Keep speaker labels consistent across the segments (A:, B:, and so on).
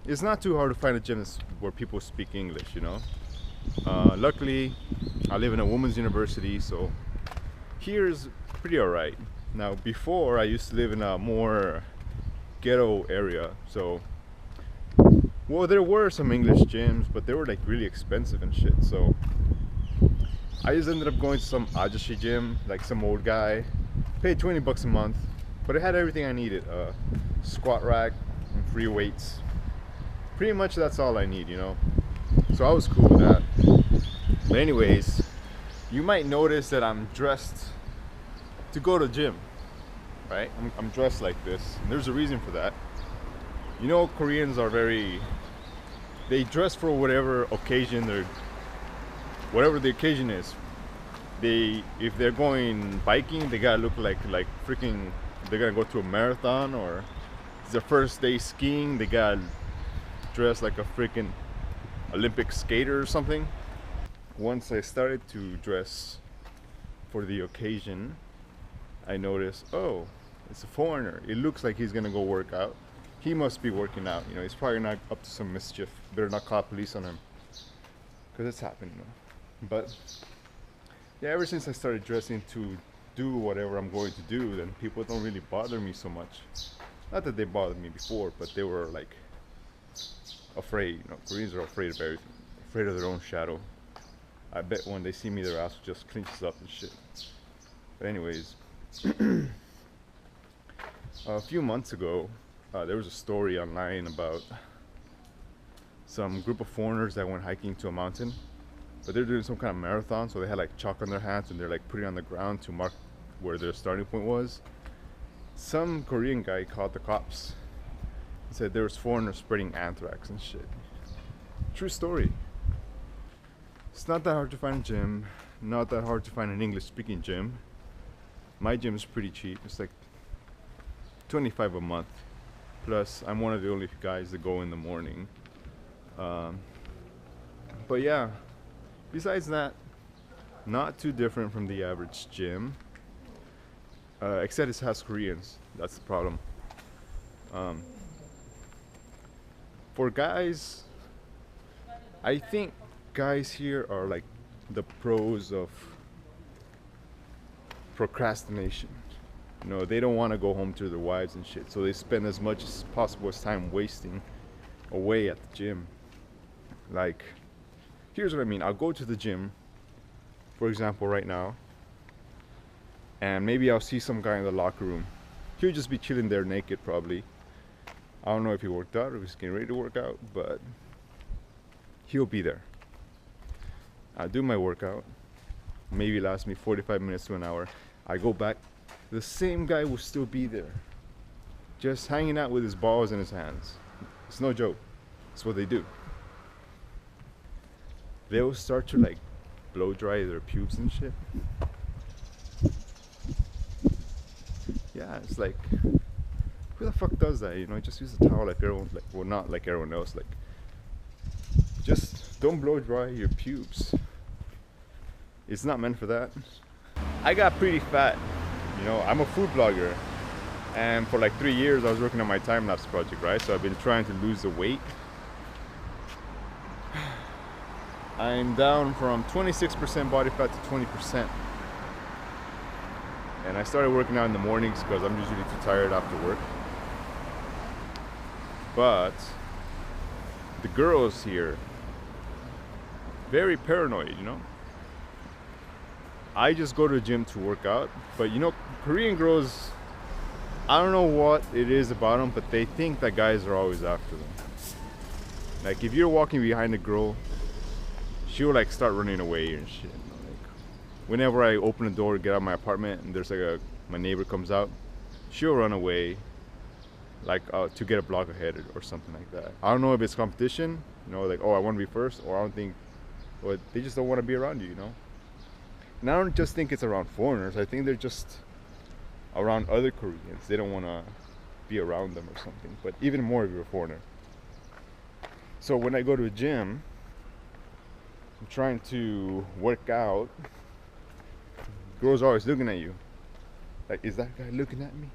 A: it's not too hard to find a gym where people speak English, you know. Luckily, I live in a women's university, so here's pretty alright. Now, before I used to live in a more ghetto area, so well, there were some English gyms, but they were like really expensive and shit. So I just ended up going to some ajashi gym, like some old guy. Paid 20 bucks a month, but it had everything I needed: squat rack and free weights. Pretty much that's all I need, you know. So I was cool with that. But anyways, you might notice that I'm dressed to go to the gym, right? I'm dressed like this, and there's a reason for that. You know, Koreans are they dress for whatever occasion whatever the occasion is. If they're going biking, they gotta look like freaking, they're gonna go to a marathon, or it's their first day skiing, they gotta dress like a freaking Olympic skater or something. Once I started to dress for the occasion, I noticed, oh, it's a foreigner. It looks like he's gonna go work out. He must be working out, you know. He's probably not up to some mischief. Better not call police on him, because it's happened, you know. But yeah, ever since I started dressing to do whatever I'm going to do, then people don't really bother me so much. Not that they bothered me before, but they were like afraid. You know, Koreans are afraid of everything, afraid of their own shadow. I bet when they see me, their ass just clenches up and shit. But anyways, a few months ago, there was a story online about some group of foreigners that went hiking to a mountain, but they're doing some kind of marathon, so they had like chalk on their hands and they're like putting it on the ground to mark where their starting point was. Some Korean guy called the cops. He said there was foreigners spreading anthrax and shit. True story. It's not that hard to find a gym, not that hard to find an English speaking gym. My gym is pretty cheap. It's like $25 a month. Plus, I'm one of the only guys that go in the morning. But yeah, besides that, not too different from the average gym. Except it has Koreans. That's the problem. For guys, I think guys here are like the pros of procrastination. You know, they don't want to go home to their wives and shit, so they spend as much as possible as time wasting away at the gym. Like, here's what I mean. I'll go to the gym, for example, right now, and maybe I'll see some guy in the locker room. He'll just be chilling there naked, probably. I don't know if he worked out or if he's getting ready to work out, but he'll be there. I do my workout, maybe lasts me 45 minutes to an hour. I go back, the same guy will still be there, just hanging out with his balls in his hands. It's no joke. It's what they do. They will start to like blow dry their pubes and shit. Yeah, it's like, who the fuck does that? You know, just use a towel like everyone, like, well, not like everyone else. Like, just don't blow dry your pubes. It's not meant for that. I got pretty fat. You know, I'm a food blogger, and for like 3 years I was working on my time-lapse project, right? So I've been trying to lose the weight. I'm down from 26% body fat to 20%. And I started working out in the mornings because I'm usually too tired after work. But the girls here, very paranoid, you know? I just go to the gym to work out, but you know, Korean girls, I don't know what it is about them, but they think that guys are always after them. Like, if you're walking behind a girl, she'll like start running away and shit. Like, whenever I open the door to get out of my apartment and there's like my neighbor comes out, she'll run away, like to get a block ahead or something like that. I don't know if it's competition, you know, like, oh, I want to be first, or I don't think, or they just don't want to be around you, you know. And I don't just think it's around foreigners. I think they're just around other Koreans. They don't want to be around them or something. But even more if you're a foreigner. So when I go to a gym, I'm trying to work out. Girls are always looking at you. Like, is that guy looking at me?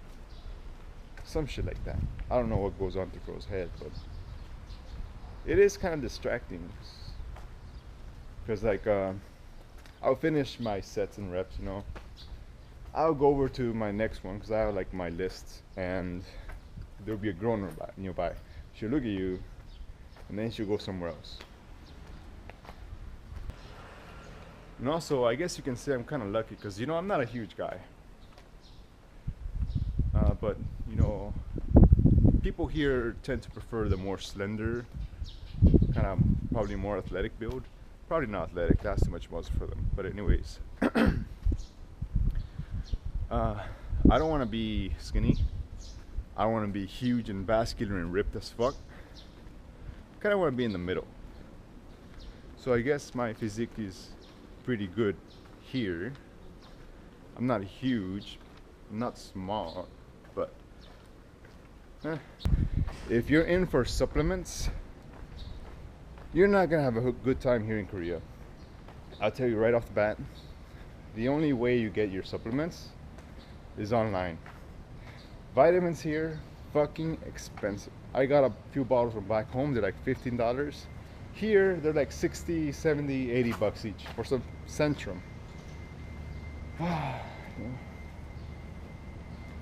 A: Some shit like that. I don't know what goes on through girls' head, but it is kind of distracting because like I'll finish my sets and reps, you know. I'll go over to my next one because I have like my list, and there'll be a girl nearby. She'll look at you, and then she'll go somewhere else. And also, I guess you can say I'm kind of lucky because, you know, I'm not a huge guy. But, you know, people here tend to prefer the more slender, kind of probably more athletic build. Probably not athletic, that's too much muscle for them. But anyways, I don't want to be skinny. I don't want to be huge and vascular and ripped as fuck. I kind of want to be in the middle. So I guess my physique is pretty good here. I'm not huge, I'm not small, but if you're in for supplements, you're not gonna have a good time here in Korea. I'll tell you right off the bat, the only way you get your supplements is online. Vitamins here, fucking expensive. I got a few bottles from back home, they're like $15. Here, they're like 60, 70, 80 bucks each for some Centrum.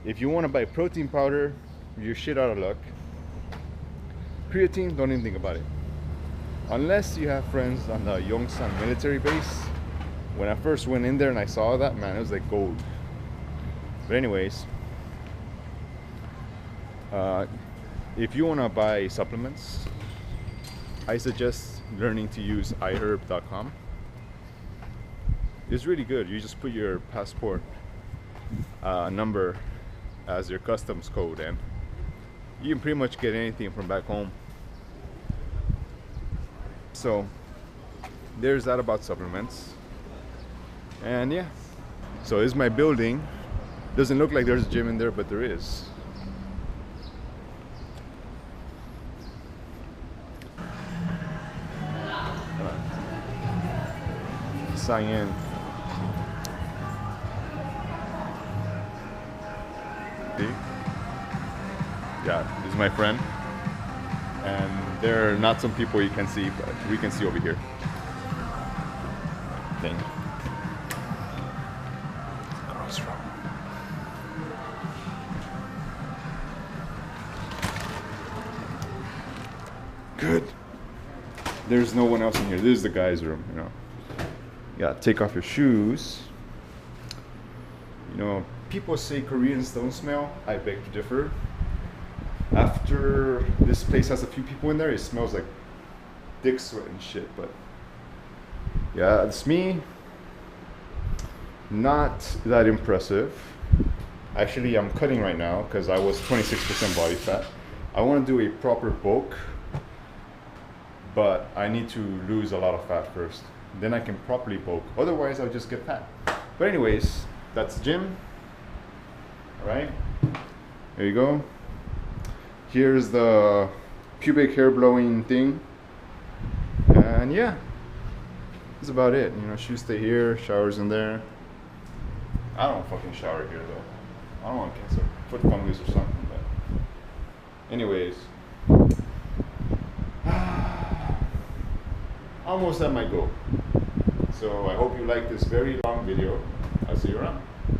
A: If you want to buy protein powder, you're shit out of luck. Creatine, don't even think about it. Unless you have friends on the Yongsan military base. When I first went in there and I saw that, man, it was like gold. But anyways, if you want to buy supplements, I suggest learning to use iherb.com. It's really good. You just put your passport number as your customs code, and you can pretty much get anything from back home. So there's that about supplements. And yeah, so this is my building. Doesn't look like there's a gym in there, but there is. Sign in. See? Yeah, this is my friend. And there are not some people you can see, but we can see over here. Thing. Girls room. Good. There's no one else in here. This is the guy's room, you know. Yeah, take off your shoes. You know, people say Koreans don't smell. I beg to differ. After this place has a few people in there, it smells like dick sweat and shit. But yeah, it's me. Not that impressive. Actually, I'm cutting right now because I was 26% body fat. I want to do a proper bulk, but I need to lose a lot of fat first. Then I can properly bulk. Otherwise, I'll just get fat. But anyways, that's gym. All right, there you go. Here's the pubic hair blowing thing. And yeah, that's about it. You know, shoes stay here, showers in there. I don't fucking shower here though. I don't want to catch a foot fungus or something. But anyways, almost at my goal. So I hope you like this very long video. I'll see you around.